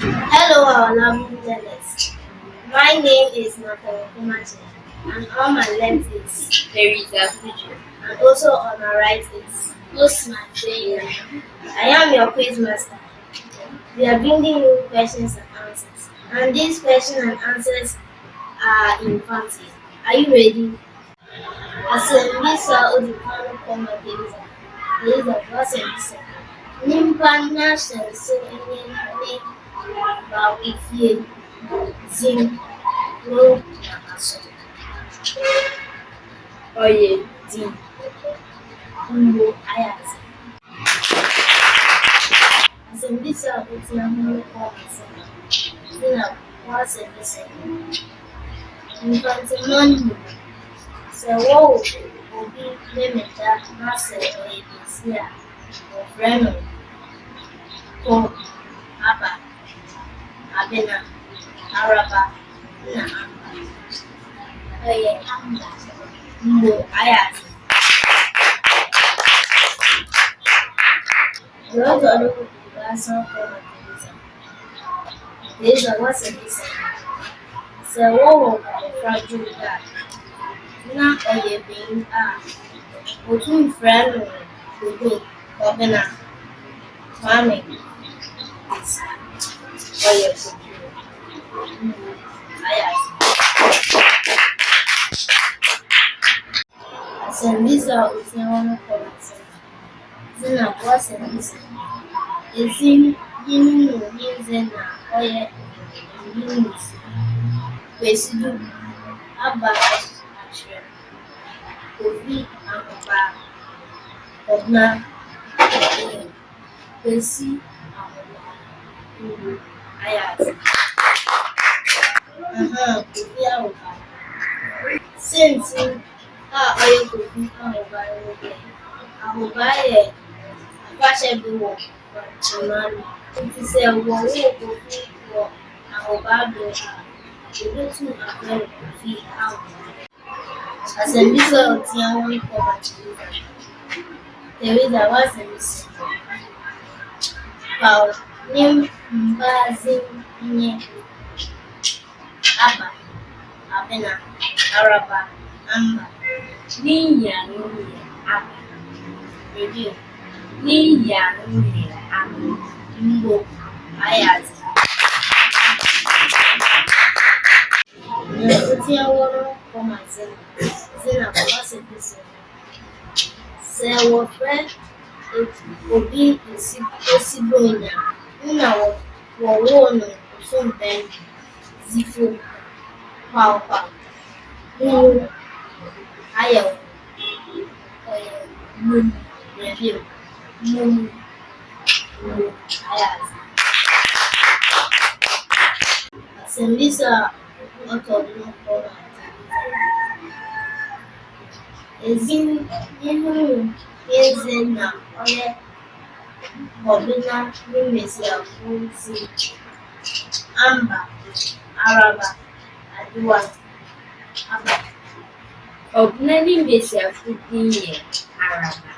Hello, our lovely learners. My name is Nathan Kumachi, and on my left is Teresa Fuji. and also on my right is Usman Zaina. I am your quiz master. We are bringing you questions and answers, and these questions and answers are in Fante. Are you ready? Asembisa Odukano Koma Teresa. Teresa, what's in this? Nimpa Nasha Sini Ba Ifie Zim Ro Namaso. Oye, D. Mbo Ayaz. Asembisa Otina Hulu Komasa. Sina Wasembisa. Infantimani. Sɛ wɔwo obi ne ne da na sɛ ɔyɛ besi a wɔfrɛ no ko, aba, abena, araba na amba. Ɔyɛ amba. Mbo Ayaz. Dɔɔdɔɔ no Baasa Kɔma Teresa. Teresa Wasembisa. Sɛ wɔwo abɔfra Juda na ɔyɛ benyin a wotumfrɛ no Dodo, Ɔbena, Kwame, Oye, Fuji. Mbo Ayaz. Asembisa Otia Hulu Komasa. Sina Wasembisa. Ezi yinu yinze na ɔyɛ Yunus. Kwesidu aba akyerɛ Kofi Ahoba Ɔbena Kwesi Ahoba Mbo Ayaz. Kofi Ahoba. Senti a ɔyɛ Kofi Ahoba no deɛ Ahoba yɛ afahyɛ bi wɔ Fantimani. Nti sɛ wɔwo Kofi wɔ Ahoba do a wobetum afrɛ no Kofi Ahoba. Asembisa Otia Hulu Kɔma Teresa. Teresa Wasembisa. Paul ne mbaazin nye aba, abena, araba, amba. Niya nuye aba. Review. Niya nuye aba. Mbo Ayaz. Otia Hulu Kɔma Zina Wasembisa. Sɛ wɔfrɛ obi Osibonnya na wɔwoo no Osompɛn Zifo Kwakwa Nwu Ayew ɔyɛ Mum. Review. Mum Mbo Ayaz. Asembisa Otodun Kɔma Ezi yinu yinze na ɔyɛ Ɔbena ne Mmesiafo Zim, Amba, Araba, Aduwa, Aba. Ọbụna ndị mbesiafo din yɛ Araba.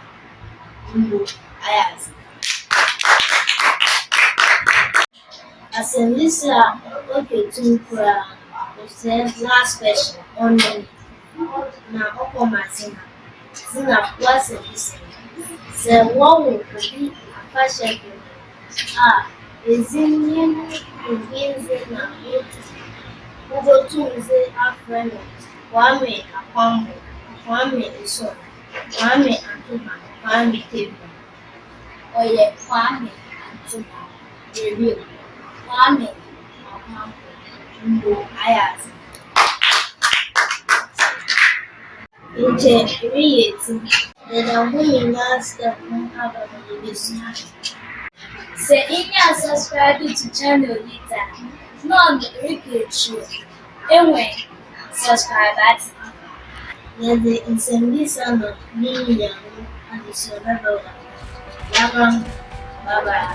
Mbo Ayaz. Asembisa Oketum koraa ɔsɛ last question ɔno na ɔkɔma Zina Wasembisa. Sɛ wɔwo obi afahyɛ bi a ezi yinu yinze na wobotum dze afrɛ no Kwame Akwambo, Kwame Nso, Kwame Nkrumah, Kwame Tebu. Ɔyɛ Kwame Nkrumah. Review. Kwame Akwambo. Mbo Ayaz. Nkyɛ ereyɛ eti. Deda ho nyinaa step ho aba ma yɛbesua. Sɛ inya subscribe to channel yi taa, na ɔno reka akyire, enwe subscribe button. Yɛde nsɛmbisa na ne nyinaa adesua bɛbrɛ wo. Yɛabam. Bye bye.